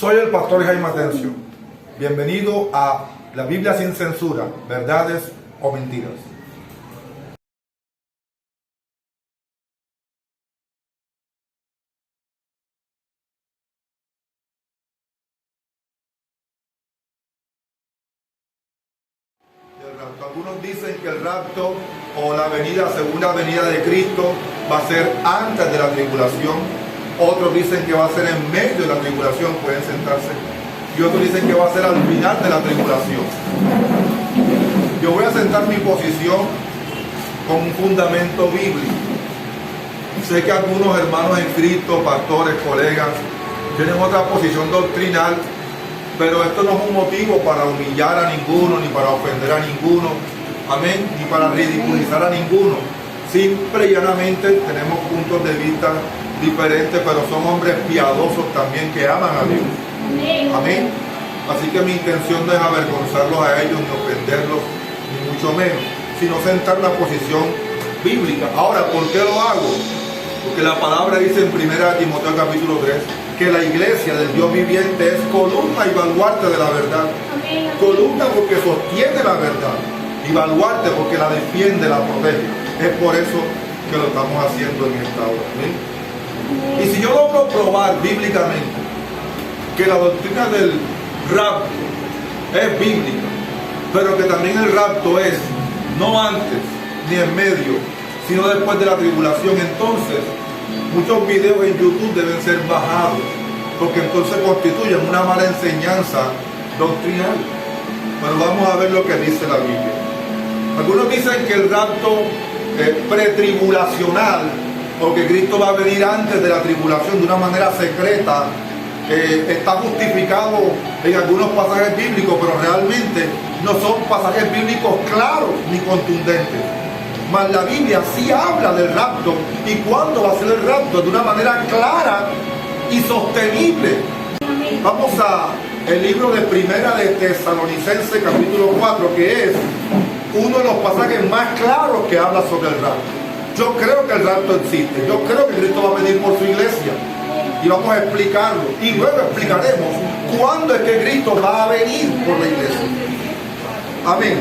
Soy el pastor Jaime Atencio. Bienvenido a la Biblia sin censura, verdades o mentiras. Algunos dicen que el rapto o la segunda venida de Cristo va a ser antes de la tribulación. Otros dicen que va a ser en medio de la tribulación, pueden sentarse. Y otros dicen que va a ser al final de la tribulación. Yo voy a sentar mi posición con un fundamento bíblico. Sé que algunos hermanos en Cristo, pastores, colegas, tienen otra posición doctrinal, pero esto no es un motivo para humillar a ninguno, ni para ofender a ninguno, amén, ni para ridiculizar a ninguno. Simple y llanamente tenemos puntos de vista diferentes, pero son hombres piadosos también que aman a Dios. Amén. Así que mi intención no es avergonzarlos a ellos, ni ofenderlos, ni mucho menos, sino sentar una posición bíblica. Ahora, ¿por qué lo hago? Porque la palabra dice en 1 Timoteo capítulo 3 que la iglesia del Dios viviente es columna y baluarte de la verdad. Columna porque sostiene la verdad y baluarte porque la defiende, la protege. Es por eso que lo estamos haciendo en esta hora. ¿Sí? Y si yo logro probar bíblicamente que la doctrina del rapto es bíblica, pero que también el rapto es no antes ni en medio, sino después de la tribulación, entonces muchos videos en YouTube deben ser bajados, porque entonces constituyen una mala enseñanza doctrinal. Pero vamos a ver lo que dice la Biblia. Algunos dicen que el rapto pretribulacional, o que Cristo va a venir antes de la tribulación de una manera secreta, está justificado en algunos pasajes bíblicos, pero realmente no son pasajes bíblicos claros ni contundentes. Mas la Biblia sí habla del rapto y cuándo va a ser el rapto de una manera clara y sostenible. Vamos a el libro de Primera de Tesalonicenses capítulo 4, que es uno de los pasajes más claros que habla sobre el rapto. Yo creo que el rapto existe, yo creo que Cristo va a venir por su iglesia y vamos a explicarlo y luego explicaremos cuándo es que Cristo va a venir por la iglesia. Amén.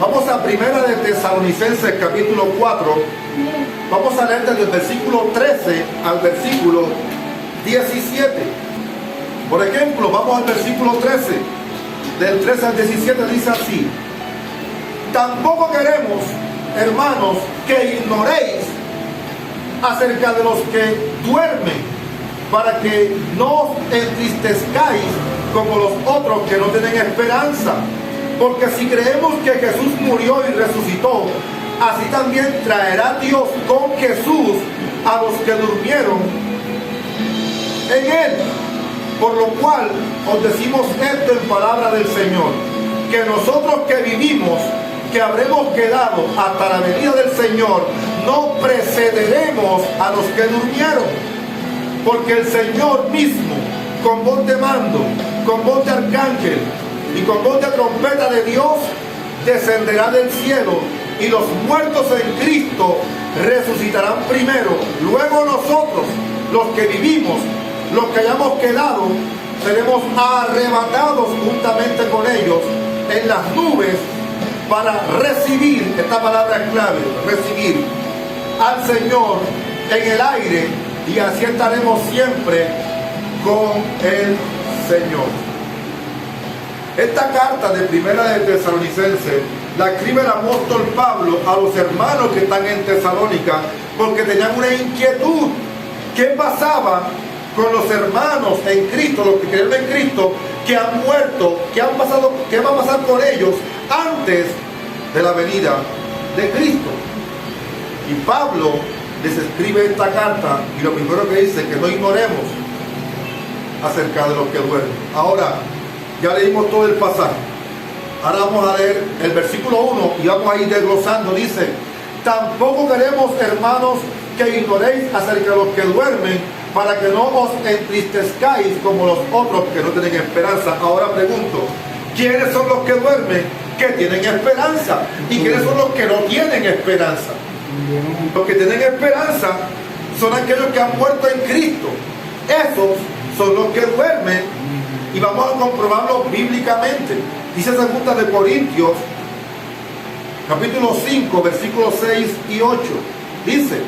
Vamos a Primera de Tesalonicenses capítulo 4, vamos a leer desde el versículo 13 al versículo 17. Por ejemplo, vamos al versículo 13, del 13 al 17 dice así: tampoco queremos, hermanos, que ignoréis acerca de los que duermen, para que no os entristezcáis como los otros que no tienen esperanza. Porque si creemos que Jesús murió y resucitó, así también traerá Dios con Jesús a los que durmieron en él. Por lo cual os decimos esto en palabra del Señor, que nosotros que vivimos, que habremos quedado hasta la venida del Señor, no precederemos a los que durmieron. Porque el Señor mismo, con voz de mando, con voz de arcángel y con voz de trompeta de Dios, descenderá del cielo, y los muertos en Cristo resucitarán primero. Luego nosotros, los que vivimos, los que hayamos quedado, seremos arrebatados juntamente con ellos en las nubes para recibir, esta palabra es clave, recibir al Señor en el aire, y así estaremos siempre con el Señor. Esta carta de Primera de Tesalonicenses la escribe el apóstol Pablo a los hermanos que están en Tesalónica, porque tenían una inquietud. ¿Qué pasaba con los hermanos en Cristo, los que creen en Cristo, que han muerto? ¿Qué va a pasar con ellos antes de la venida de Cristo? Y Pablo les escribe esta carta, y lo primero que dice es que no ignoremos acerca de los que duermen. Ahora, ya leímos todo el pasaje. Ahora vamos a leer el versículo 1 y vamos a ir desglosando. Dice: tampoco queremos, hermanos, que ignoréis acerca de los que duermen, para que no os entristezcáis como los otros que no tienen esperanza. Ahora pregunto, ¿quiénes son los que duermen que tienen esperanza? ¿Y quiénes son los que no tienen esperanza? Los que tienen esperanza son aquellos que han muerto en Cristo. Esos son los que duermen, y vamos a comprobarlo bíblicamente. Dice 2 de Corintios, capítulo 5, versículos 6 y 8. Dice: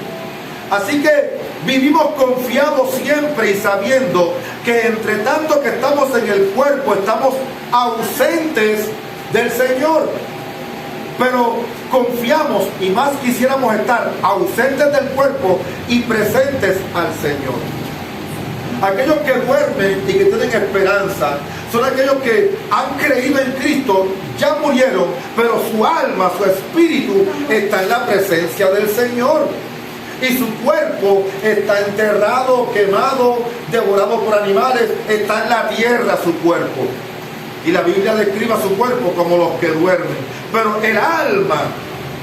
así que vivimos confiados siempre y sabiendo que entre tanto que estamos en el cuerpo, estamos ausentes del Señor. Pero confiamos, y más quisiéramos estar ausentes del cuerpo y presentes al Señor. Aquellos que duermen y que tienen esperanza son aquellos que han creído en Cristo, ya murieron, pero su alma, su espíritu está en la presencia del Señor. Y su cuerpo está enterrado, quemado, devorado por animales, está en la tierra su cuerpo. Y la Biblia describe a su cuerpo como los que duermen. Pero el alma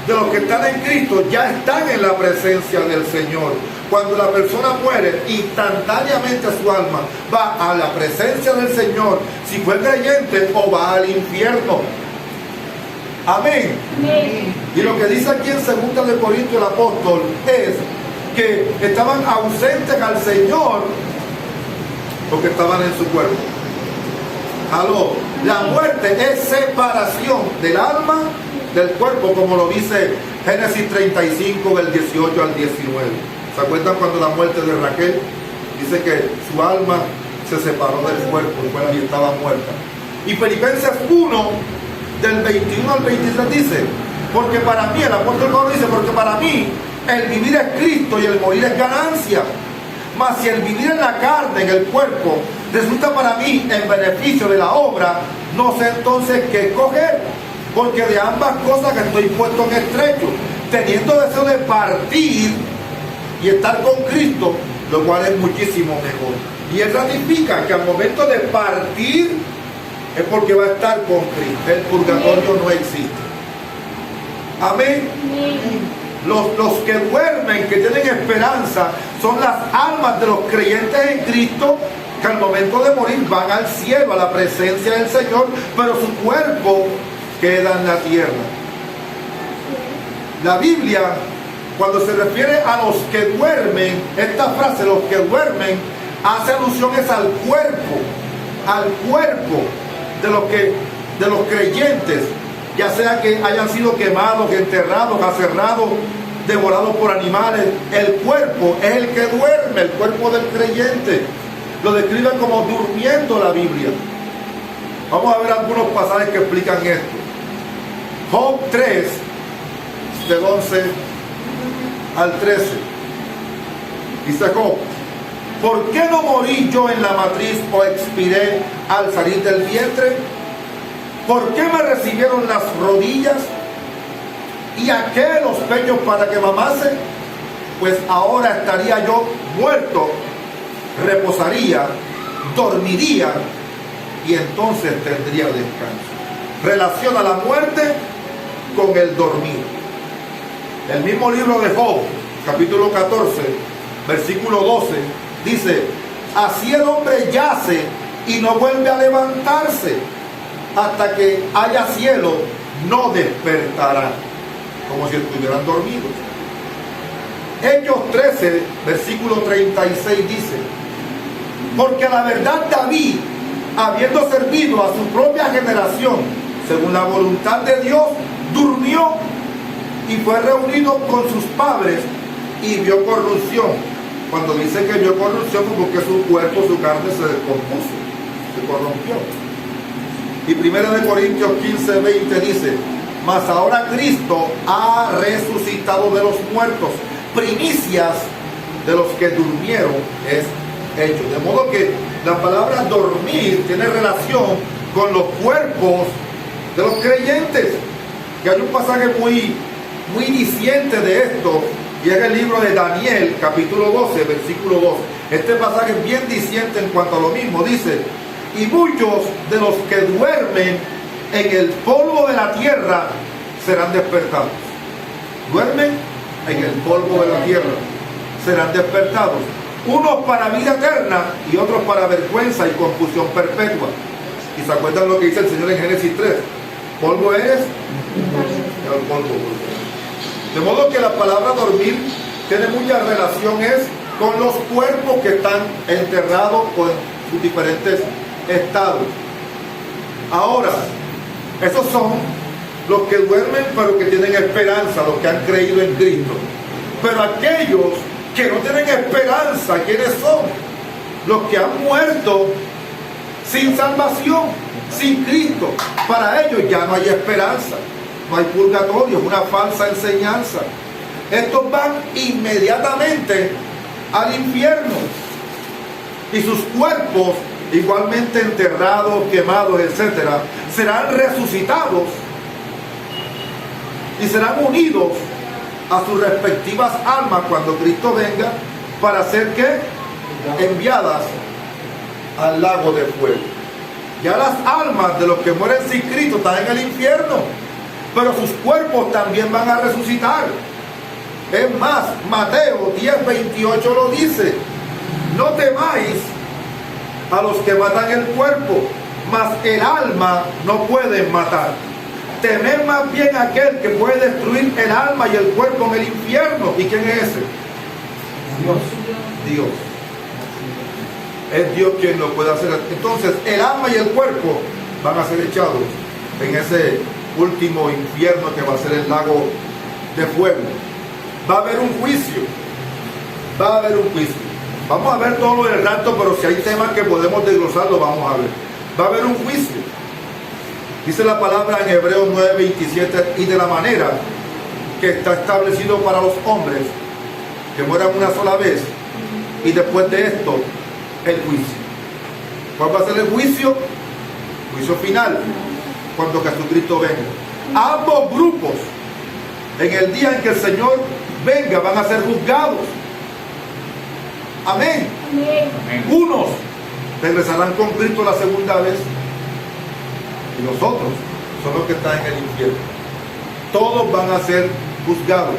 de los que están en Cristo ya están en la presencia del Señor. Cuando la persona muere, instantáneamente su alma va a la presencia del Señor, si fue creyente, o va al infierno. Amén. Amén. Y lo que dice aquí en 2 de Corintios el apóstol es que estaban ausentes al Señor porque estaban en su cuerpo. Aló, la muerte es separación del alma del cuerpo, como lo dice Génesis 35 del 18 al 19. ¿Se acuerdan cuando la muerte de Raquel? Dice que su alma se separó del cuerpo y estaba muerta. Y Filipenses 1 del 21 al 23 dice: porque para mí, el apóstol Pablo dice, porque para mí el vivir es Cristo y el morir es ganancia. Mas si el vivir en la carne, en el cuerpo, resulta para mí en beneficio de la obra, no sé entonces qué coger, porque de ambas cosas que estoy puesto en estrecho, teniendo deseo de partir y estar con Cristo, lo cual es muchísimo mejor. Y él ratifica que al momento de partir es porque va a estar con Cristo. El purgatorio no existe. Amén. Los que duermen, que tienen esperanza, son las almas de los creyentes en Cristo, que al momento de morir van al cielo, a la presencia del Señor, pero su cuerpo queda en la tierra. La Biblia, cuando se refiere a los que duermen, esta frase, los que duermen, hace alusiones al cuerpo de los creyentes, ya sea que hayan sido quemados, enterrados, aserrados, devorados por animales. El cuerpo es el que duerme, el cuerpo del creyente. Lo describe como durmiendo la Biblia. Vamos a ver algunos pasajes que explican esto. Job 3, del 11 al 13. Dice Job: ¿por qué no morí yo en la matriz o expiré al salir del vientre? ¿Por qué me recibieron las rodillas? ¿Y a qué los pechos para que mamase? Pues ahora estaría yo muerto, reposaría, dormiría y entonces tendría descanso. Relaciona la muerte con el dormir. El mismo libro de Job, capítulo 14, versículo 12, dice: así el hombre yace y no vuelve a levantarse, hasta que haya cielo no despertará, como si estuvieran dormidos. Hechos 13, versículo 36 dice: porque a la verdad David, habiendo servido a su propia generación según la voluntad de Dios, durmió y fue reunido con sus padres y vio corrupción. Cuando dice que vio corrupción, fue porque su cuerpo, su carne se descompuso, se corrompió. Y 1 Corintios 15, 20 dice: mas ahora Cristo ha resucitado de los muertos, primicias de los que durmieron es hecho. De modo que la palabra dormir tiene relación con los cuerpos de los creyentes. Y hay un pasaje muy diciente de esto, y es el libro de Daniel, capítulo 12, versículo 2. Este pasaje es bien diciente en cuanto a lo mismo. Dice: y muchos de los que duermen en el polvo de la tierra serán despertados. Duermen en el polvo de la tierra, serán despertados. Unos para vida eterna y otros para vergüenza y confusión perpetua. ¿Y se acuerdan lo que dice el Señor en Génesis 3? Polvo eres, el polvo. De modo que la palabra dormir tiene mucha relación con los cuerpos que están enterrados o sus diferentes estados. Ahora, esos son los que duermen pero que tienen esperanza, los que han creído en Cristo. Pero aquellos que no tienen esperanza, ¿quiénes son? Los que han muerto sin salvación, sin Cristo. Para ellos ya no hay esperanza, no hay purgatorio, es una falsa enseñanza. Estos van inmediatamente al infierno y sus cuerpos, igualmente enterrados, quemados, etcétera, serán resucitados y serán unidos a sus respectivas almas cuando Cristo venga para ser ¿qué? Enviadas al lago de fuego. Ya las almas de los que mueren sin Cristo están en el infierno, pero sus cuerpos también van a resucitar. Es más, Mateo 10:28 lo dice: no temáis a los que matan el cuerpo, mas el alma no pueden matar. Temed más bien a aquel que puede destruir el alma y el cuerpo en el infierno. ¿Y quién es ese? Dios. Es Dios quien lo puede hacer. Entonces el alma y el cuerpo van a ser echados en ese último infierno que va a ser el lago de fuego. Va a haber un juicio. Va a haber un juicio. Vamos a ver todo lo del rapto, pero si hay temas que podemos desglosar, lo vamos a ver. Va a haber un juicio. Dice la palabra en Hebreos 9:27: y de la manera que está establecido para los hombres, que mueran una sola vez, y después de esto, el juicio. ¿Cuál va a ser el juicio? Juicio final, cuando Jesucristo venga. Ambos grupos, en el día en que el Señor venga, van a ser juzgados. Amén. Amén. Unos regresarán con Cristo la segunda vez, y los otros son los que están en el infierno. Todos van a ser juzgados.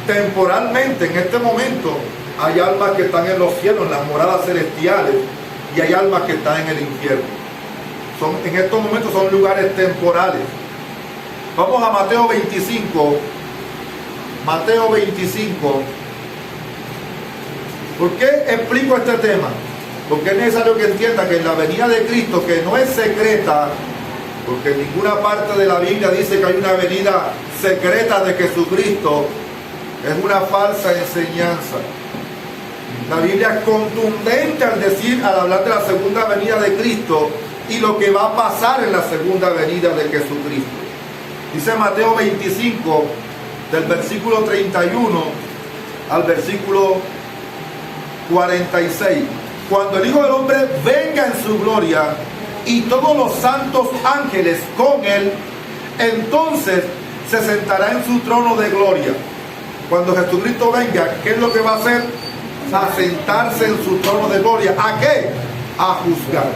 Temporalmente, en este momento, hay almas que están en los cielos, en las moradas celestiales, y hay almas que están en el infierno. En estos momentos son lugares temporales. Vamos a Mateo 25. Mateo 25. ¿Por qué explico este tema? Porque es necesario que entienda que en la venida de Cristo, que no es secreta, porque en ninguna parte de la Biblia dice que hay una venida secreta de Jesucristo, es una falsa enseñanza. La Biblia es contundente al hablar de la segunda venida de Cristo y lo que va a pasar en la segunda venida de Jesucristo. Dice Mateo 25, del versículo 31 al versículo 46: cuando el Hijo del Hombre venga en su gloria y todos los santos ángeles con él, entonces se sentará en su trono de gloria. Cuando Jesucristo venga, ¿qué es lo que va a hacer? A sentarse en su trono de gloria. ¿A qué? A juzgar.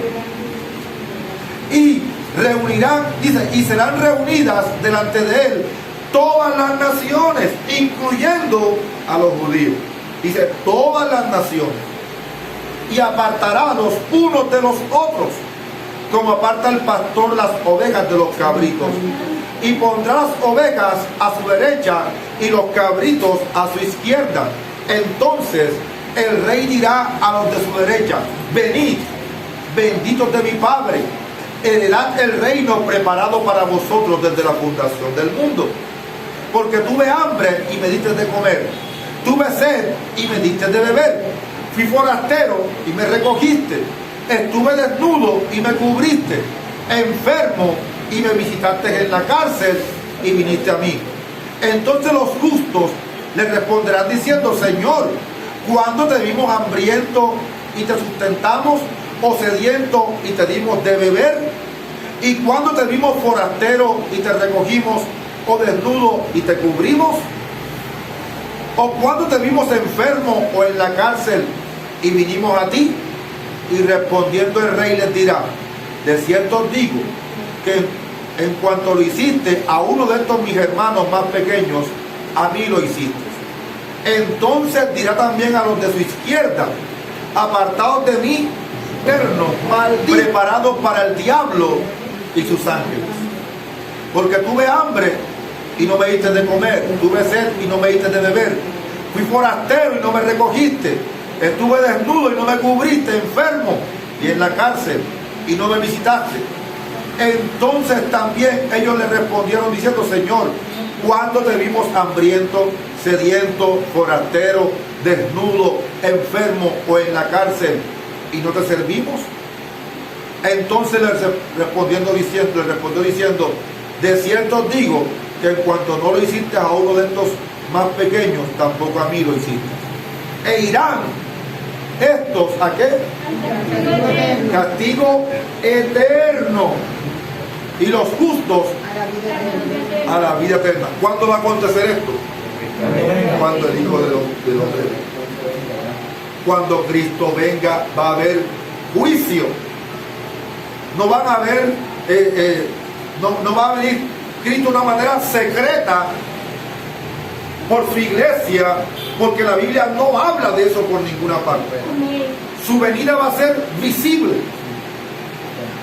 Y reunirán, dice, y serán reunidas delante de él todas las naciones, incluyendo a los judíos. Dice, todas las naciones. Y apartará los unos de los otros, como aparta el pastor las ovejas de los cabritos. Y pondrá las ovejas a su derecha y los cabritos a su izquierda. Entonces el rey dirá a los de su derecha: venid, benditos de mi Padre, heredad el reino preparado para vosotros desde la fundación del mundo. Porque tuve hambre y me diste de comer, tuve sed y me diste de beber, fui forastero y me recogiste, estuve desnudo y me cubriste, enfermo y me visitaste en la cárcel y viniste a mí. Entonces los justos le responderán diciendo: Señor, ¿cuándo te vimos hambriento y te sustentamos, o sediento y te dimos de beber? ¿Y cuándo te vimos forastero y te recogimos, o desnudo y te cubrimos? ¿O cuándo te vimos enfermo o en la cárcel y vinimos a ti? Y respondiendo el rey les dirá: de cierto os digo que en cuanto lo hiciste a uno de estos mis hermanos más pequeños, a mí lo hiciste. Entonces dirá también a los de su izquierda: apartados de mí, eterno, malditos, preparados para el diablo y sus ángeles. Porque tuve hambre y no me diste de comer, tuve sed y no me diste de beber, fui forastero y no me recogiste, estuve desnudo y no me cubriste, enfermo y en la cárcel, y no me visitaste. Entonces también ellos le respondieron diciendo: Señor, ¿cuándo te vimos hambriento, sediento, forastero, desnudo, enfermo o en la cárcel y no te servimos? Entonces le respondió diciendo: de cierto os digo que en cuanto no lo hiciste a uno de estos más pequeños, tampoco a mí lo hiciste. E irán estos ¿a qué? Castigo eterno, y los justos a la vida eterna. ¿Cuándo va a acontecer esto? Cuando el Hijo del Hombre venga. Cuando Cristo venga, va a haber juicio. No van a haber, no va a venir Cristo de una manera secreta por su iglesia, porque la Biblia no habla de eso por ninguna parte. Su venida va a ser visible.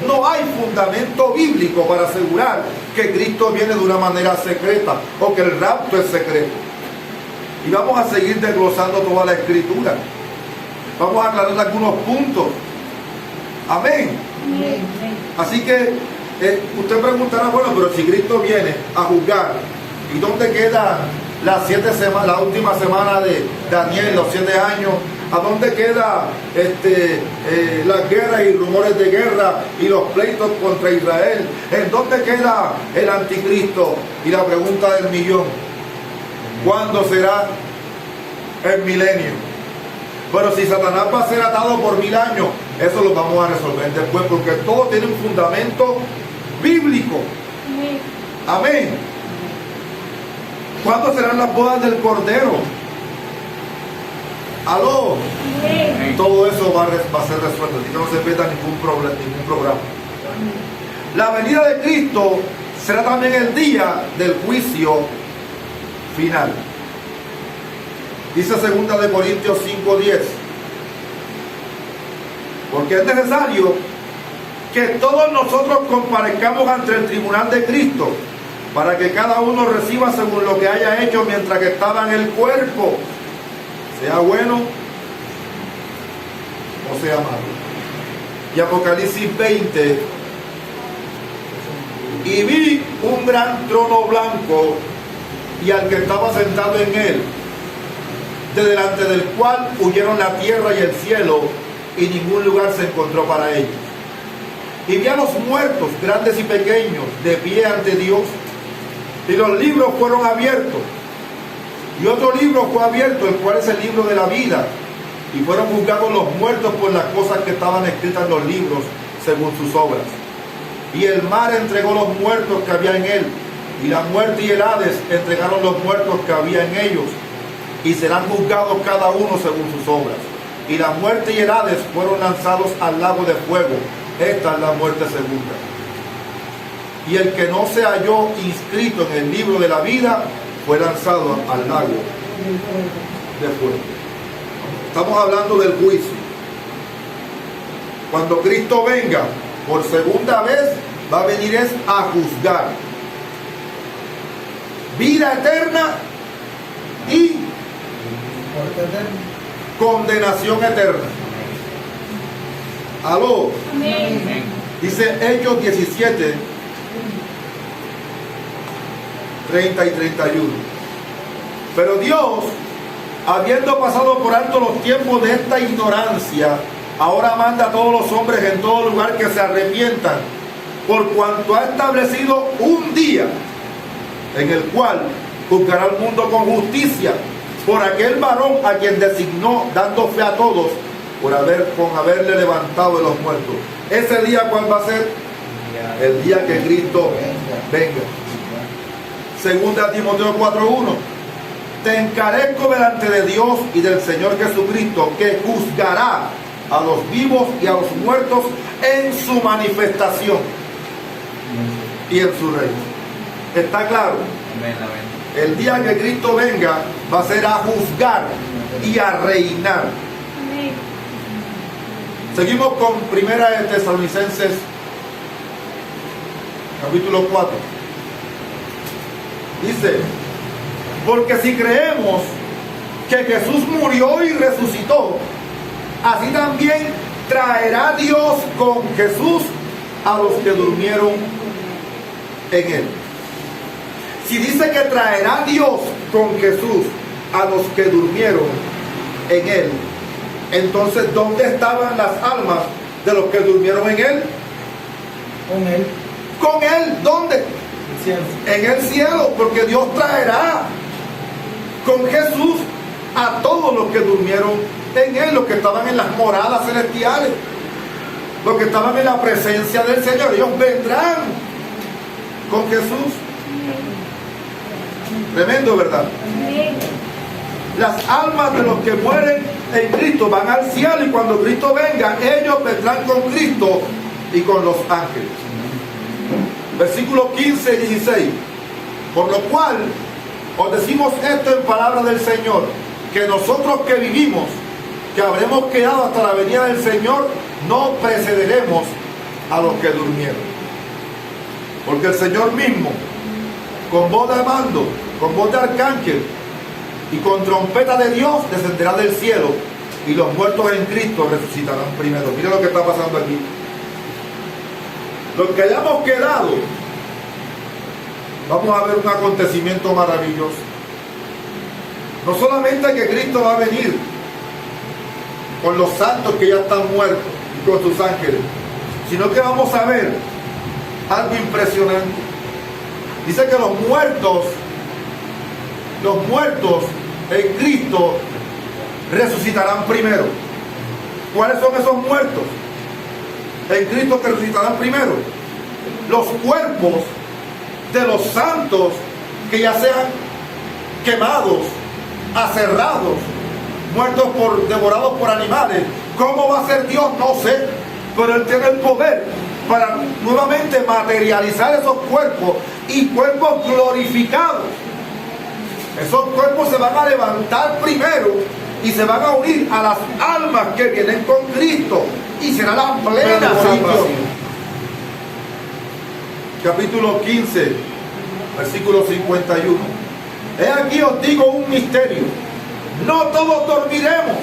No hay fundamento bíblico para asegurar que Cristo viene de una manera secreta o que el rapto es secreto. Y vamos a seguir desglosando toda la escritura. Vamos a aclarar algunos puntos. Amén. Así que usted preguntará: bueno, pero si Cristo viene a juzgar, ¿y dónde queda la última semana de Daniel, los 7 años? ¿A dónde queda las guerras y rumores de guerra y los pleitos contra Israel? ¿En dónde queda el anticristo? Y la pregunta del millón: ¿cuándo será el milenio? Pero si Satanás va a ser atado por 1000 años, eso lo vamos a resolver después, porque todo tiene un fundamento bíblico. Amén. ¿Cuándo serán las bodas del Cordero? Aló. Todo eso va a ser resuelto, así que no se pierda ningún programa. La venida de Cristo será también el día del juicio final. Dice 2 de Corintios 5:10: porque es necesario que todos nosotros comparezcamos ante el tribunal de Cristo, para que cada uno reciba según lo que haya hecho mientras que estaba en el cuerpo, sea bueno o sea malo. Y Apocalipsis 20: y vi un gran trono blanco y al que estaba sentado en él, de delante del cual huyeron la tierra y el cielo, y ningún lugar se encontró para ellos. Y vi a los muertos, grandes y pequeños, de pie ante Dios, y los libros fueron abiertos. Y otro libro fue abierto, el cual es el libro de la vida, y fueron juzgados los muertos por las cosas que estaban escritas en los libros, según sus obras. Y el mar entregó los muertos que había en él, y la muerte y el Hades entregaron los muertos que había en ellos, y serán juzgados cada uno según sus obras. Y la muerte y el Hades fueron lanzados al lago de fuego. Esta es la muerte segunda. Y el que no se halló inscrito en el libro de la vida fue lanzado al lago de fuego. Estamos hablando del juicio. Cuando Cristo venga por segunda vez, va a venir a juzgar. Vida eterna y condenación eterna. Aló. Amén. Dice Hechos 17, 30 y 31. Pero Dios, habiendo pasado por alto los tiempos de esta ignorancia, ahora manda a todos los hombres en todo lugar que se arrepientan, por cuanto ha establecido un día en el cual juzgará al mundo con justicia, por aquel varón a quien designó, dando fe a todos, con haberle levantado de los muertos. Ese día, ¿cuál va a ser? El día que Cristo venga. Segunda Timoteo 4:1: te encarezco delante de Dios y del Señor Jesucristo, que juzgará a los vivos y a los muertos en su manifestación y en su reino. ¿Está claro? Amén, amén. El día que Cristo venga va a ser a juzgar y a reinar. Seguimos con Primera de Tesalonicenses capítulo 4. Dice: porque si creemos que Jesús murió y resucitó, así también traerá Dios con Jesús a los que durmieron en él. Si dice que traerá Dios con Jesús a los que durmieron en él, entonces ¿dónde estaban las almas de los que durmieron en él? Con él. Con él, ¿dónde? El cielo. En el cielo, porque Dios traerá con Jesús a todos los que durmieron en él, los que estaban en las moradas celestiales, los que estaban en la presencia del Señor. Ellos vendrán con Jesús. Tremendo, ¿verdad? Las almas de los que mueren en Cristo van al cielo, y cuando Cristo venga, ellos vendrán con Cristo y con los ángeles. Versículos 15 y 16. Por lo cual os decimos esto en palabra del Señor, que nosotros que vivimos, que habremos quedado hasta la venida del Señor, no precederemos a los que durmieron. Porque el Señor mismo, con voz de mando, con voz de arcángel y con trompeta de Dios, descenderá del cielo, y los muertos en Cristo resucitarán primero. Mira lo que está pasando aquí. Los que hayamos quedado, vamos a ver un acontecimiento maravilloso. No solamente que Cristo va a venir con los santos que ya están muertos y con sus ángeles, sino que vamos a ver algo impresionante. Dice que los muertos en Cristo resucitarán primero. ¿Cuáles son esos muertos en Cristo que resucitarán primero? Los cuerpos de los santos que ya sean quemados, aserrados, muertos devorados por animales. ¿Cómo va a ser Dios? No sé, pero Él tiene el poder para nuevamente materializar esos cuerpos, y cuerpos glorificados. Esos cuerpos se van a levantar primero y se van a unir a las almas que vienen con Cristo, y será la plena salvación. Capítulo 15, versículo 51. He aquí os digo un misterio: no todos dormiremos.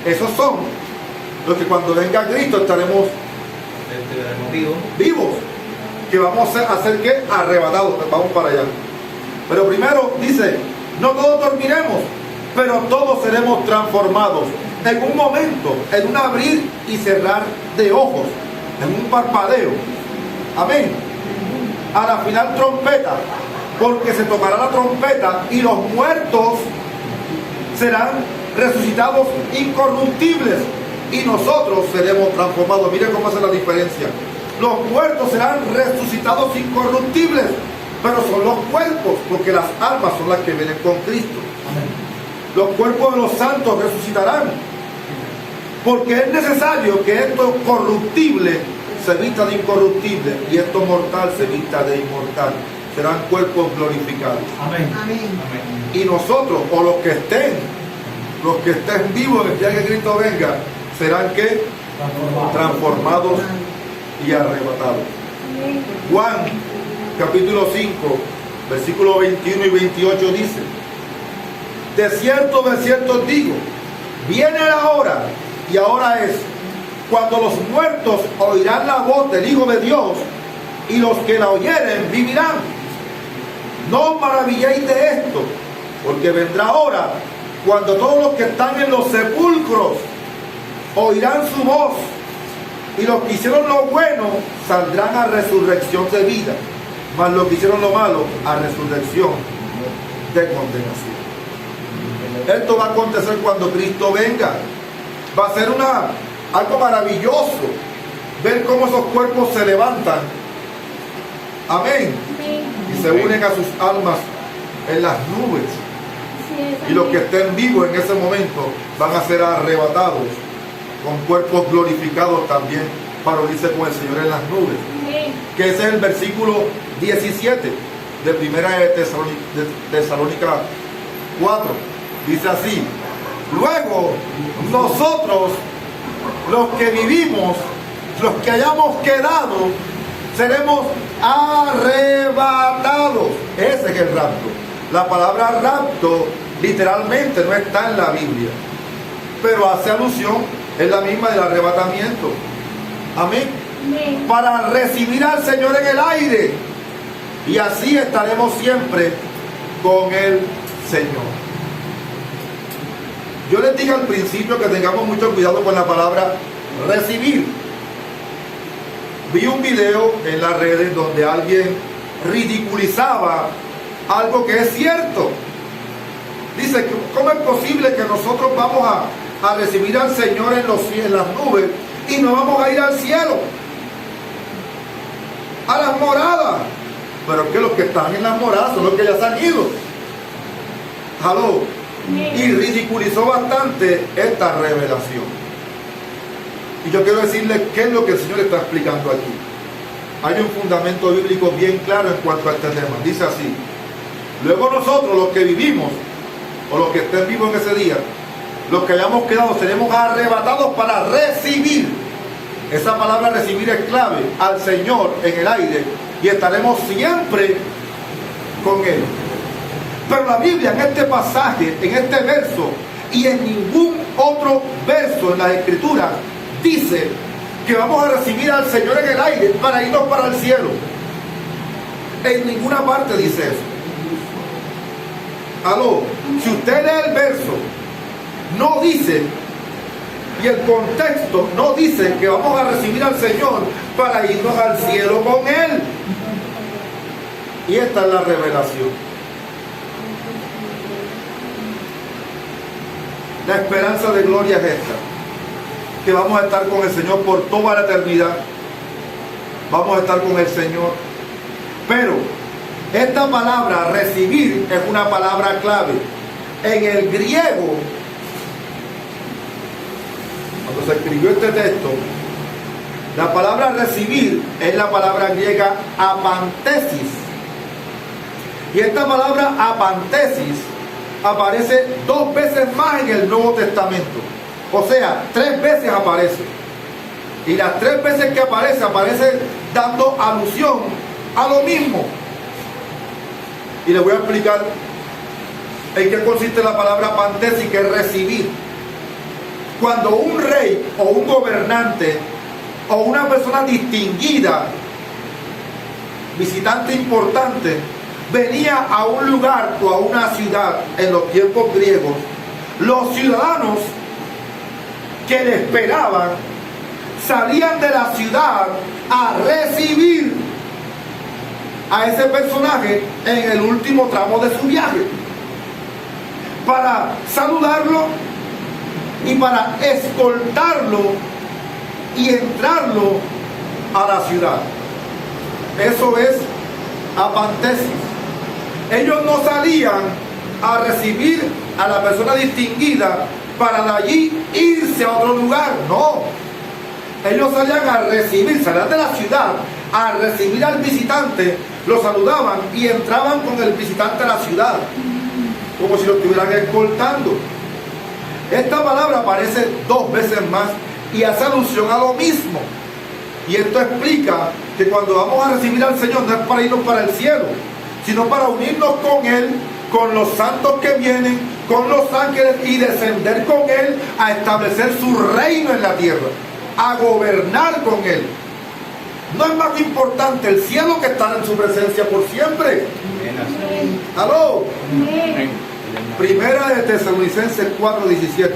Esos son los que cuando venga Cristo estaremos vivos, que vamos a ser ¿qué? Arrebatados. Vamos para allá. Pero primero dice, no todos dormiremos, pero todos seremos transformados en un momento, en un abrir y cerrar de ojos, en un parpadeo. Amén. A la final trompeta, porque se tocará la trompeta y los muertos serán resucitados incorruptibles, y nosotros seremos transformados. Miren cómo hace la diferencia. Los muertos serán resucitados incorruptibles, pero son los cuerpos, porque las almas son las que vienen con Cristo. Amén. Los cuerpos de los santos resucitarán, porque es necesario que esto corruptible se vista de incorruptible y esto mortal se vista de inmortal. Serán cuerpos glorificados. Amén. Amén. Y nosotros, o los que estén vivos en el día que Cristo venga, serán ¿qué? Transformados y arrebatados. Amén. Juan capítulo 5 versículos 21 y 28 dice: de cierto os digo, viene la hora, y ahora es, cuando los muertos oirán la voz del Hijo de Dios, y los que la oyeren vivirán. No os maravilléis de esto, porque vendrá hora cuando todos los que están en los sepulcros oirán su voz, y los que hicieron lo bueno saldrán a resurrección de vida, mas los que hicieron lo malo a resurrección de condenación. Esto va a acontecer cuando Cristo venga. Va a ser algo maravilloso ver cómo esos cuerpos se levantan. Amén. Y se unen a sus almas en las nubes. Y los que estén vivos en ese momento van a ser arrebatados con cuerpos glorificados también para unirse con el Señor en las nubes. Que ese es el versículo 17 de Primera de Tesalónica 4. Dice así: luego nosotros, los que vivimos, los que hayamos quedado, seremos arrebatados. Ese es el rapto. La palabra rapto literalmente no está en la Biblia, pero hace alusión Es la misma del arrebatamiento. Amén. Amén. Para recibir al Señor en el aire. Y así estaremos siempre con el Señor. Yo les digo al principio que tengamos mucho cuidado con la palabra recibir. Vi un video en las redes donde alguien ridiculizaba algo que es cierto. Dice, ¿cómo es posible que nosotros vamos a recibir al Señor en las nubes y no vamos a ir al cielo? A las moradas. Pero es que los que están en las moradas son los que ya se han ido. Aló. Y ridiculizó bastante esta revelación. Y yo quiero decirles qué es lo que el Señor está explicando aquí. Hay un fundamento bíblico bien claro en cuanto a este tema. Dice así: luego nosotros, los que vivimos, o los que estén vivos en ese día, los que hayamos quedado, seremos arrebatados para recibir. Esa palabra recibir es clave, al Señor en el aire, y estaremos siempre con Él. Pero la Biblia en este pasaje, en este verso, y en ningún otro verso en las Escrituras, dice que vamos a recibir al Señor en el aire para irnos para el cielo. En ninguna parte dice eso. Aló, si usted lee el verso, no dice, y el contexto no dice que vamos a recibir al Señor para irnos al cielo con Él. Y esta es la revelación. La esperanza de gloria es esta: que vamos a estar con el Señor por toda la eternidad. Vamos a estar con el Señor. Pero esta palabra recibir es una palabra clave. En el griego, cuando se escribió este texto, la palabra recibir es la palabra griega apantesis. Y esta palabra apantesis aparece 2 veces más en el Nuevo Testamento. O sea, 3 veces aparece. Y las 3 veces que aparece dando alusión a lo mismo. Y les voy a explicar en qué consiste la palabra apantesis, que es recibir. Cuando un rey o un gobernante o una persona distinguida, visitante importante, venía a un lugar o a una ciudad en los tiempos griegos, los ciudadanos que le esperaban salían de la ciudad a recibir a ese personaje en el último tramo de su viaje, para saludarlo y para escoltarlo y entrarlo a la ciudad. Eso es apantesis. Ellos no salían a recibir a la persona distinguida para de allí irse a otro lugar, no. Ellos salían a recibir, salían de la ciudad a recibir al visitante, lo saludaban y entraban con el visitante a la ciudad, como si lo estuvieran escoltando. Esta palabra aparece 2 veces más y hace alusión a lo mismo. Y esto explica que cuando vamos a recibir al Señor no es para irnos para el cielo, sino para unirnos con Él, con los santos que vienen, con los ángeles, y descender con Él a establecer su reino en la tierra, a gobernar con Él. No es más importante el cielo que estar en su presencia por siempre. ¿Aló? Primera de Tesalonicenses 4:17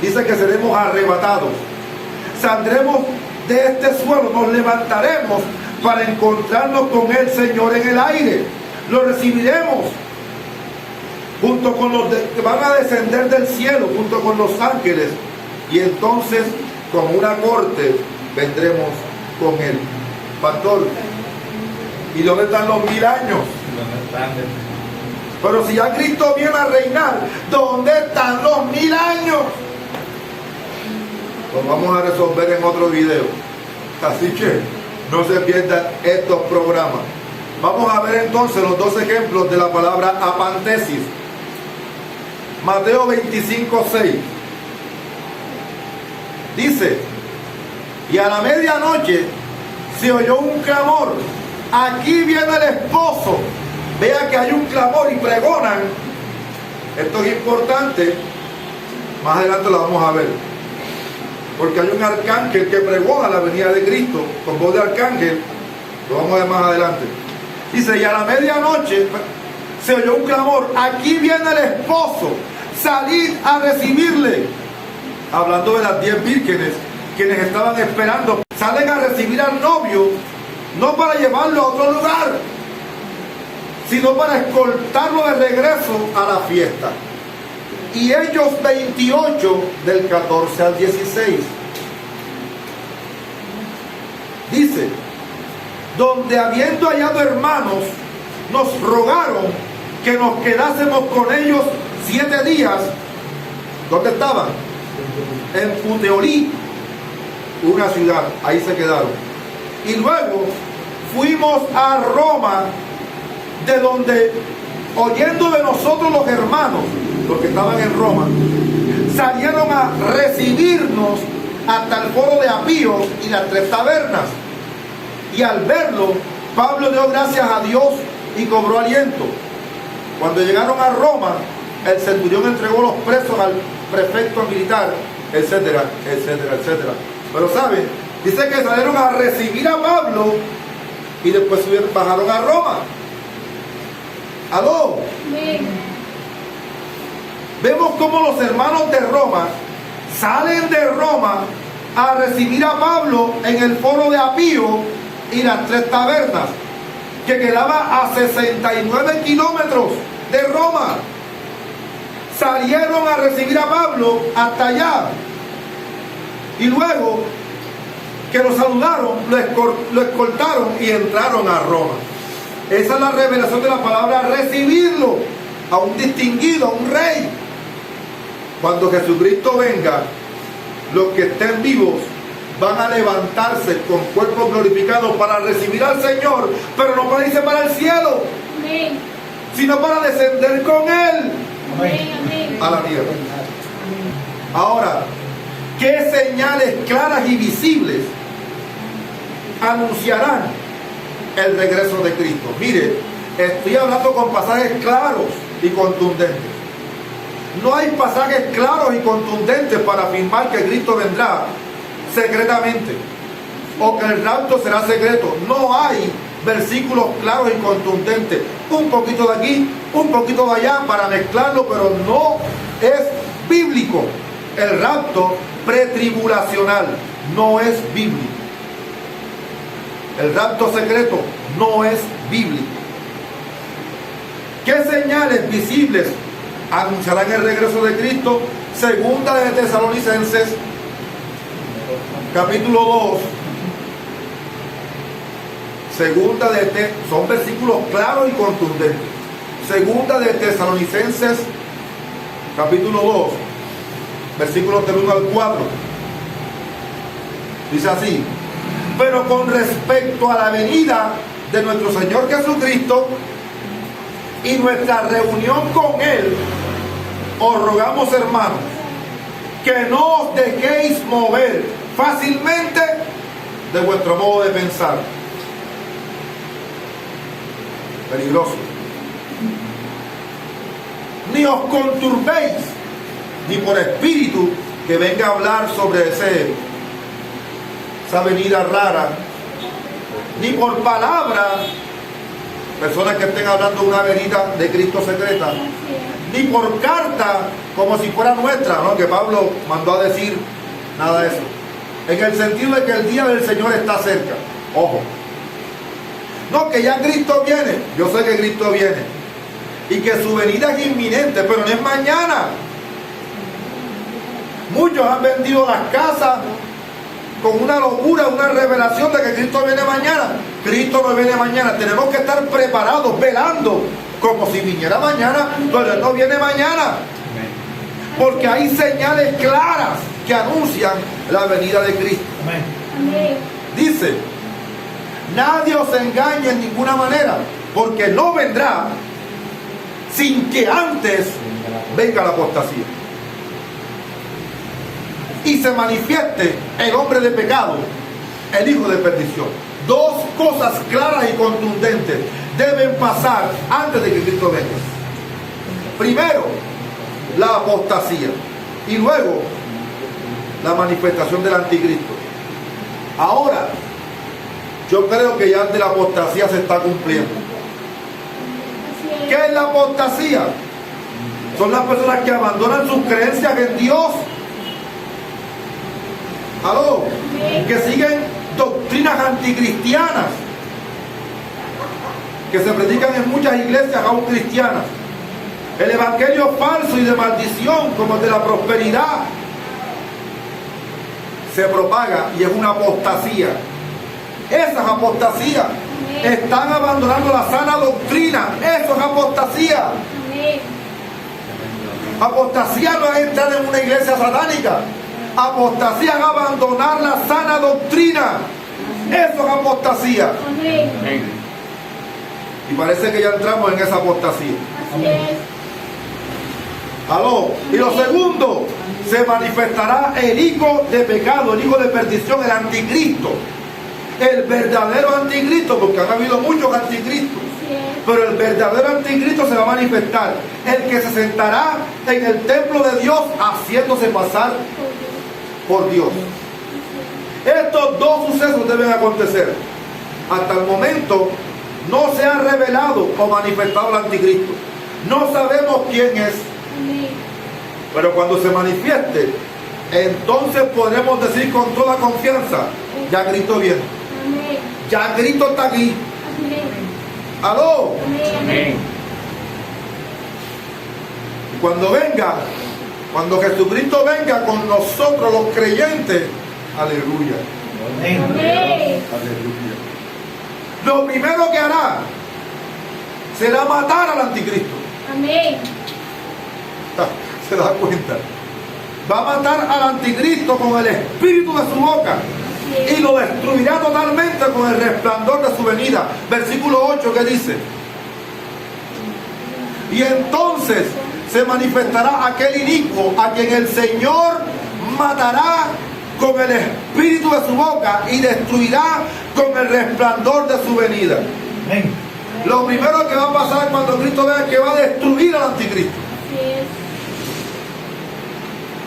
dice que seremos arrebatados, saldremos de este suelo, nos levantaremos para encontrarnos con el Señor en el aire. Lo recibiremos junto con los que van a descender del cielo, junto con los ángeles, y entonces como una corte vendremos con Él. Pastor, ¿y dónde están los 1000 años? Pero si ya Cristo viene a reinar, ¿dónde están los 1000 años? Lo vamos a resolver en otro video. Así que no se pierdan estos programas. Vamos a ver entonces los 2 ejemplos de la palabra apantesis. Mateo 25:6 dice: y a la medianoche se oyó un clamor, aquí viene el esposo. Vea que hay un clamor y pregonan. Esto es importante, más adelante lo vamos a ver. porque hay un arcángel que pregona la venida de Cristo con voz de arcángel. Lo vamos a ver más adelante. Dice, y a la medianoche se oyó un clamor: aquí viene el esposo, salid a recibirle. Hablando de las 10 vírgenes quienes estaban esperando, salen a recibir al novio, no para llevarlo a otro lugar, sino para escoltarlo de regreso a la fiesta. Y Hechos 28, del 14 al 16, dice: donde habiendo hallado hermanos, nos rogaron que nos quedásemos con ellos 7 días. ¿Dónde estaban? En Puteolí, una ciudad. Ahí se quedaron. Y luego fuimos a Roma, de donde, oyendo de nosotros los hermanos, los que estaban en Roma, salieron a recibirnos hasta el foro de Apío y las 3 tabernas. Y al verlo, Pablo dio gracias a Dios y cobró aliento. Cuando llegaron a Roma, el centurión entregó los presos al prefecto militar, etcétera, etcétera, etcétera. Pero ¿saben? Dice que salieron a recibir a Pablo y después bajaron a Roma. ¿Aló? Vemos cómo los hermanos de Roma salen de Roma a recibir a Pablo en el foro de Apío y las 3 tabernas, que quedaba a 69 kilómetros de Roma. Salieron a recibir a Pablo hasta allá, y luego que lo saludaron, lo escoltaron y entraron a Roma. Esa es la revelación de la palabra recibirlo, a un distinguido, a un rey. Cuando Jesucristo venga, los que estén vivos van a levantarse con cuerpos glorificados para recibir al Señor, pero no para irse para el cielo, amén, sino para descender con Él, amén, a la tierra. Ahora, ¿qué señales claras y visibles anunciarán el regreso de Cristo? Mire, estoy hablando con pasajes claros y contundentes. No hay pasajes claros y contundentes para afirmar que Cristo vendrá secretamente o que el rapto será secreto. No hay versículos claros y contundentes. Un poquito de aquí, un poquito de allá para mezclarlo, pero no es bíblico. El rapto pretribulacional no es bíblico. El rapto secreto no es bíblico. ¿Qué señales visibles anunciarán el regreso de Cristo? Segunda de Tesalonicenses, capítulo 2. Son versículos claros y contundentes. Segunda de Tesalonicenses, capítulo 2, versículos del 1 al 4. Dice así: pero con respecto a la venida de nuestro Señor Jesucristo y nuestra reunión con Él, os rogamos, hermanos, que no os dejéis mover fácilmente de vuestro modo de pensar. Peligroso. Ni os conturbéis, ni por espíritu que venga a hablar sobre esa venida rara, ni por palabra, personas que estén hablando de una venida de Cristo secreta, ni por carta como si fuera nuestra, ¿no? Que Pablo mandó a decir, nada de eso, en el sentido de que el día del Señor está cerca. Ojo, no, que ya Cristo viene. Yo sé que Cristo viene y que su venida es inminente, pero no es mañana. Muchos han vendido las casas con una locura, una revelación de que Cristo viene mañana. Cristo no viene mañana. Tenemos que estar preparados, velando como si viniera mañana, pero Él no viene mañana, porque hay señales claras que anuncian la venida de Cristo. Amén. Dice: nadie os engañe en ninguna manera, porque no vendrá sin que antes venga la apostasía y se manifieste el hombre de pecado, el hijo de perdición. Dos cosas claras y contundentes deben pasar antes de que Cristo venga. Primero, la apostasía, y luego la manifestación del anticristo. Ahora, yo creo que ya de la apostasía se está cumpliendo. ¿Qué es la apostasía? Son las personas que abandonan sus creencias en Dios. ¿Aló? Que siguen doctrinas anticristianas que se predican en muchas iglesias aún cristianas. El evangelio falso y de maldición, como el de la prosperidad, se propaga y es una apostasía. Esas apostasías están abandonando la sana doctrina. Eso es apostasía. Apostasía no es entrar en una iglesia satánica. Apostasía es abandonar la sana doctrina. Eso es apostasía. Y parece que ya entramos en esa apostasía. ¿Aló? Y lo segundo, se manifestará el hijo de pecado, el hijo de perdición, el anticristo. El verdadero anticristo, porque han habido muchos anticristos, pero el verdadero anticristo se va a manifestar, el que se sentará en el templo de Dios haciéndose pasar por Dios. Estos dos sucesos deben acontecer. Hasta el momento no se ha revelado o manifestado el anticristo. No sabemos quién es, pero cuando se manifieste, entonces podremos decir con toda confianza: ya Cristo viene. Ya Cristo está aquí. ¿Aló? Y cuando venga, cuando Jesucristo venga con nosotros los creyentes, aleluya. Aleluya. Lo primero que hará será matar al anticristo. ¿Se da cuenta? Va a matar al anticristo con el espíritu de su boca y lo destruirá totalmente con el resplandor de su venida. Versículo 8, que dice: y entonces se manifestará aquel inicuo a quien el Señor matará con el espíritu de su boca y destruirá con el resplandor de su venida. Lo primero que va a pasar cuando Cristo vea es que va a destruir al anticristo.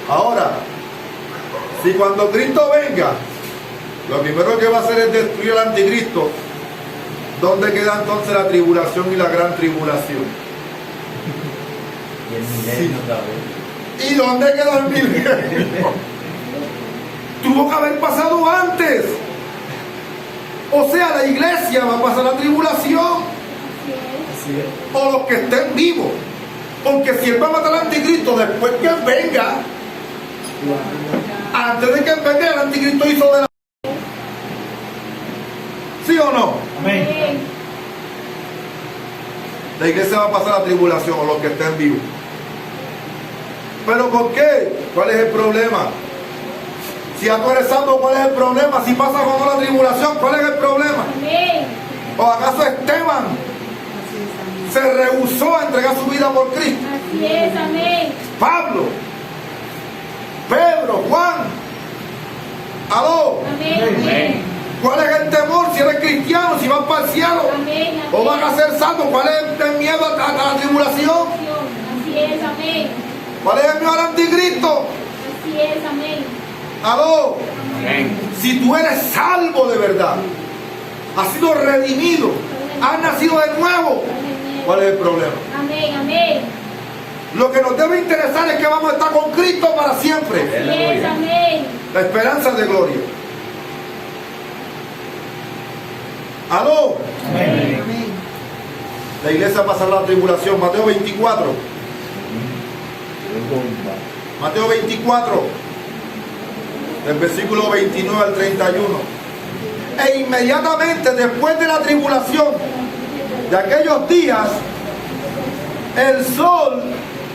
Ahora, si cuando Cristo venga, lo primero que va a hacer es destruir al anticristo, ¿dónde queda entonces la tribulación y la gran tribulación? Y el milenio también. ¿Y dónde quedó el milenio? Tuvo que haber pasado antes. O sea, la iglesia va a pasar la tribulación. O los que estén vivos. Porque si él va a matar al anticristo, después que él venga, antes de que él venga, el anticristo hizo de la... ¿Sí o no? Amén. La iglesia va a pasar la tribulación, o los que estén vivos. ¿Pero por qué? ¿Cuál es el problema? Si ya tú eres salvo, ¿cuál es el problema? Si pasa con la tribulación, ¿cuál es el problema? ¿O acaso Esteban se rehusó a entregar su vida por Cristo? Así es, amén. Pablo, Pedro, Juan. ¿Aló? Amén, amén. ¿Cuál es el temor si eres cristiano, si vas para el cielo? Amén, amén. ¿O vas a ser salvo? ¿Cuál es el miedo a la tribulación? Así es, amén. ¿Cuál es el miedo al anticristo? Así es, amén. ¿Aló? Amén. Si tú eres salvo de verdad, has sido redimido, has nacido de nuevo, ¿cuál es el problema? Amén, amén. Lo que nos debe interesar es que vamos a estar con Cristo para siempre. Así es, amén. La esperanza de gloria. ¿Aló? Amén. La iglesia pasará la tribulación. Mateo 24. Mateo 24. Del versículo 29 al 31. E inmediatamente después de la tribulación, de aquellos días, el sol,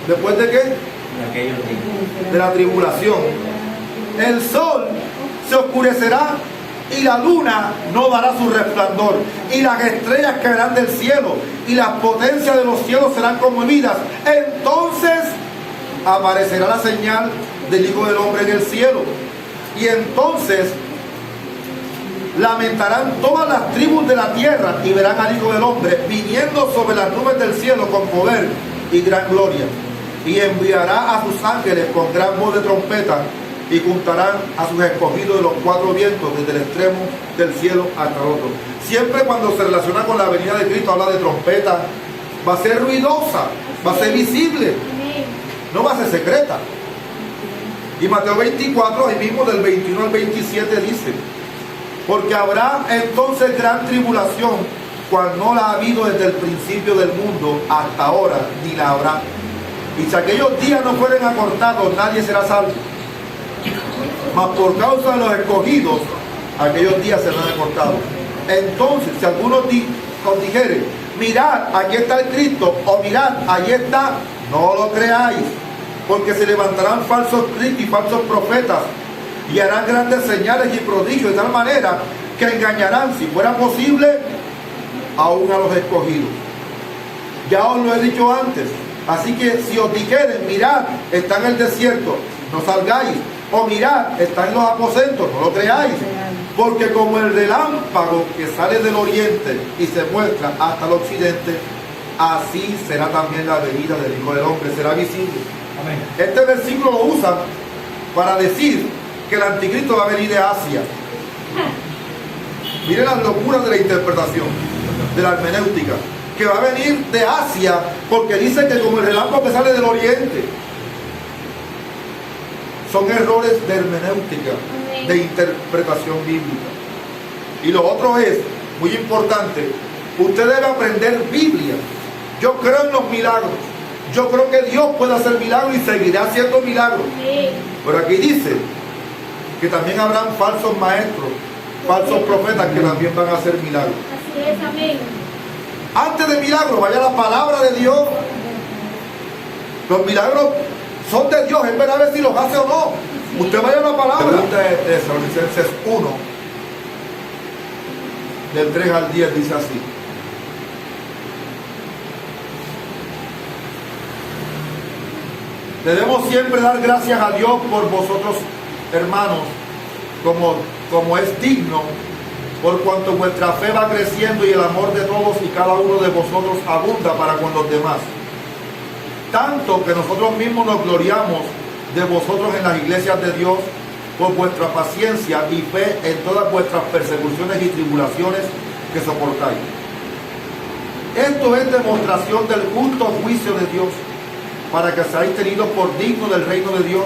¿después de qué? Aquellos días. De la tribulación, el sol se oscurecerá y la luna no dará su resplandor, y las estrellas caerán del cielo, y las potencias de los cielos serán conmovidas. Entonces aparecerá la señal del Hijo del Hombre en el cielo, y entonces lamentarán todas las tribus de la tierra y verán al Hijo del Hombre viniendo sobre las nubes del cielo con poder y gran gloria, y enviará a sus ángeles con gran voz de trompeta, y juntarán a sus escogidos de los cuatro vientos, desde el extremo del cielo hasta el otro. Siempre cuando se relaciona con la venida de Cristo, habla de trompeta, va a ser ruidosa, va a ser visible, Amén. no va a ser secreta. Y Mateo 24, ahí mismo del 21 al 27 dice: porque habrá entonces gran tribulación, cual no la ha habido desde el principio del mundo hasta ahora, ni la habrá. Y si aquellos días no fueren acortados, nadie será salvo. Mas por causa de los escogidos, aquellos días serán acortados. Entonces, si alguno os dijere: mirad, aquí está el Cristo, o mirad, allí está, no lo creáis, porque se levantarán falsos cristos y falsos profetas, y harán grandes señales y prodigios, de tal manera que engañarán, si fuera posible, aún a los escogidos. Ya os lo he dicho antes. Así que si os dijeren: mirad, está en el desierto, no salgáis, o mirad, está en los aposentos, no lo creáis, porque como el relámpago que sale del oriente y se muestra hasta el occidente, así será también la venida del Hijo del Hombre, será visible. Amén. Este versículo lo usan para decir que el anticristo va a venir de Asia. Miren las locuras de la interpretación, de la hermenéutica, que va a venir de Asia, porque dice que como el relámpago que sale del oriente. Son errores de hermenéutica, de interpretación bíblica. Y lo otro es, muy importante, usted debe aprender Biblia. Yo creo en los milagros. Yo creo que Dios puede hacer milagros y seguirá haciendo milagros. Amén. Pero aquí dice que también habrán falsos maestros, falsos profetas que también van a hacer milagros. Así es, amén. Antes de milagros, vaya la palabra de Dios. Los milagros son de Dios, es ver a ver si los hace o no. Usted vaya a la palabra. Segunda de Tesalonicenses 1, del 3 al 10, dice así: debemos siempre dar gracias a Dios por vosotros, hermanos, como es digno, por cuanto vuestra fe va creciendo y el amor de todos y cada uno de vosotros abunda para con los demás. Tanto que nosotros mismos nos gloriamos de vosotros en las iglesias de Dios por vuestra paciencia y fe en todas vuestras persecuciones y tribulaciones que soportáis. Esto es demostración del justo juicio de Dios, para que seáis tenidos por dignos del reino de Dios,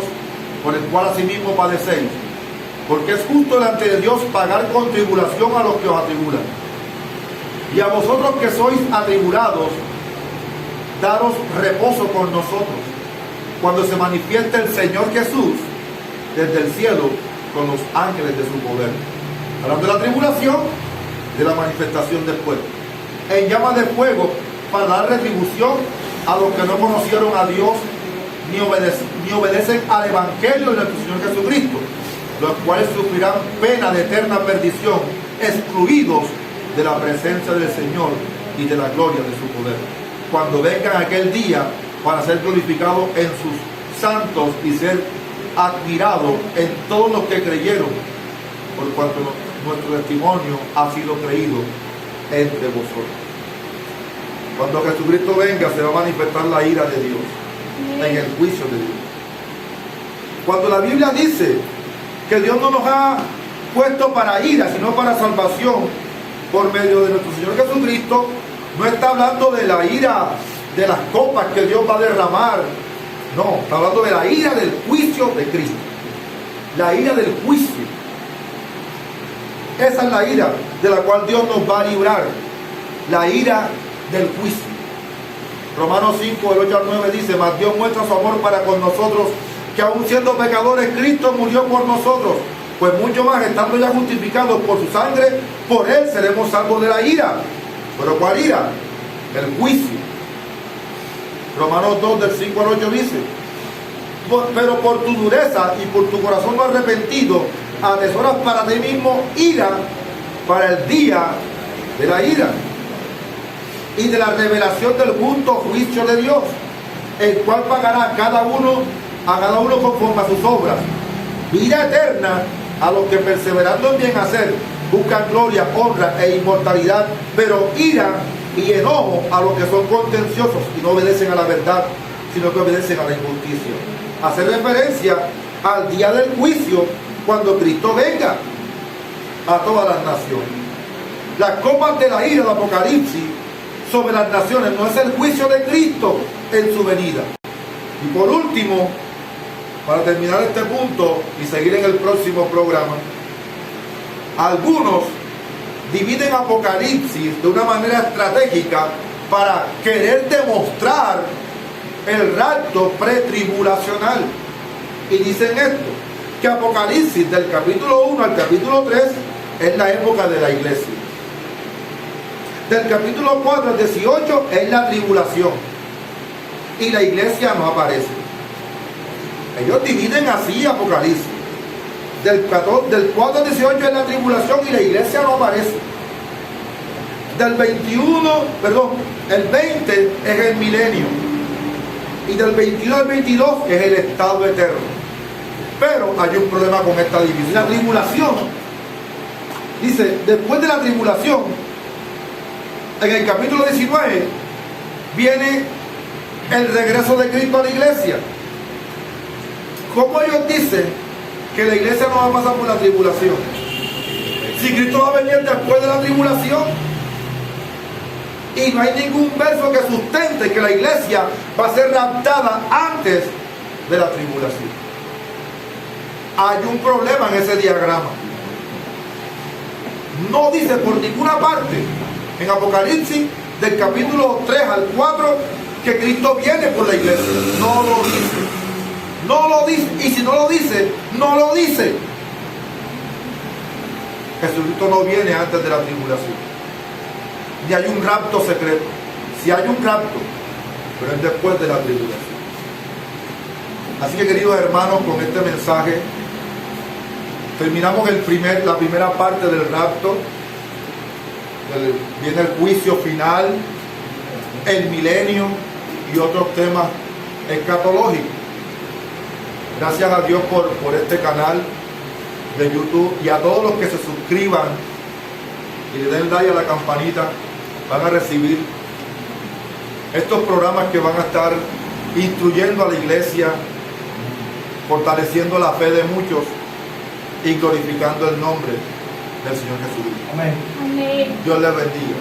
por el cual asimismo padecéis. Porque es justo delante de Dios pagar con tribulación a los que os atribulan. Y a vosotros que sois atribulados, daros reposo con nosotros, cuando se manifieste el Señor Jesús desde el cielo con los ángeles de su poder. Hablando de la tribulación, de la manifestación después. En llamas de fuego, para dar retribución a los que no conocieron a Dios ni obedecen al Evangelio de nuestro Señor Jesucristo, los cuales sufrirán pena de eterna perdición, excluidos de la presencia del Señor y de la gloria de su poder, cuando vengan aquel día para ser glorificados en sus santos y ser admirados en todos los que creyeron, por cuanto nuestro testimonio ha sido creído entre vosotros. Cuando Jesucristo venga, se va a manifestar la ira de Dios, en el juicio de Dios. Cuando la Biblia dice que Dios no nos ha puesto para ira, sino para salvación, por medio de nuestro Señor Jesucristo, no está hablando de la ira de las copas que Dios va a derramar. No, está hablando de la ira del juicio de Cristo. La ira del juicio. Esa es la ira de la cual Dios nos va a librar. La ira del juicio. Romanos 5, del 8 al 9 dice: mas Dios muestra su amor para con nosotros, que aun siendo pecadores, Cristo murió por nosotros. Pues mucho más, estando ya justificados por su sangre, por él seremos salvos de la ira. ¿Pero cuál ira? El juicio. Romanos 2, del 5 al 8 dice: pero por tu dureza y por tu corazón no arrepentido, atesoras para ti mismo ira para el día de la ira y de la revelación del justo juicio de Dios, el cual pagará a cada uno conforme a sus obras. Vida eterna a los que perseverando en bien hacer buscan gloria, honra e inmortalidad, pero ira y enojo a los que son contenciosos y no obedecen a la verdad, sino que obedecen a la injusticia. Hace referencia al día del juicio, cuando Cristo venga a todas las naciones. Las copas de la ira del Apocalipsis sobre las naciones no es el juicio de Cristo en su venida. Y por último, para terminar este punto y seguir en el próximo programa, algunos dividen Apocalipsis de una manera estratégica para querer demostrar el rapto pretribulacional. Y dicen esto, que Apocalipsis del capítulo 1 al capítulo 3 es la época de la iglesia. Del capítulo 4 al 18 es la tribulación. Y la iglesia no aparece. Ellos dividen así Apocalipsis. Del 4 al 18 es la tribulación y la iglesia no aparece. El 20 es el milenio. Y del 21 al 22 es el estado eterno. Pero hay un problema con esta división. La tribulación, dice, después de la tribulación, en el capítulo 19, viene el regreso de Cristo a la iglesia. ¿Cómo ellos dicen que la iglesia no va a pasar por la tribulación? Si Cristo va a venir después de la tribulación, y no hay ningún verso que sustente que la iglesia va a ser raptada antes de la tribulación. Hay un problema en ese diagrama. No dice por ninguna parte en Apocalipsis del capítulo 3 al 4 que Cristo viene por la iglesia. No lo dice. No lo dice. Y si no lo dice, no lo dice. Jesucristo no viene antes de la tribulación. Ni hay un rapto secreto. Si hay un rapto, pero es después de la tribulación. Así que, queridos hermanos, con este mensaje terminamos la primera parte del rapto. Viene el juicio final, el milenio y otros temas escatológicos. Gracias a Dios por este canal de YouTube, y a todos los que se suscriban y le den like a la campanita, van a recibir estos programas que van a estar instruyendo a la iglesia, fortaleciendo la fe de muchos y glorificando el nombre del Señor Jesucristo. Amén. Amén. Dios les bendiga.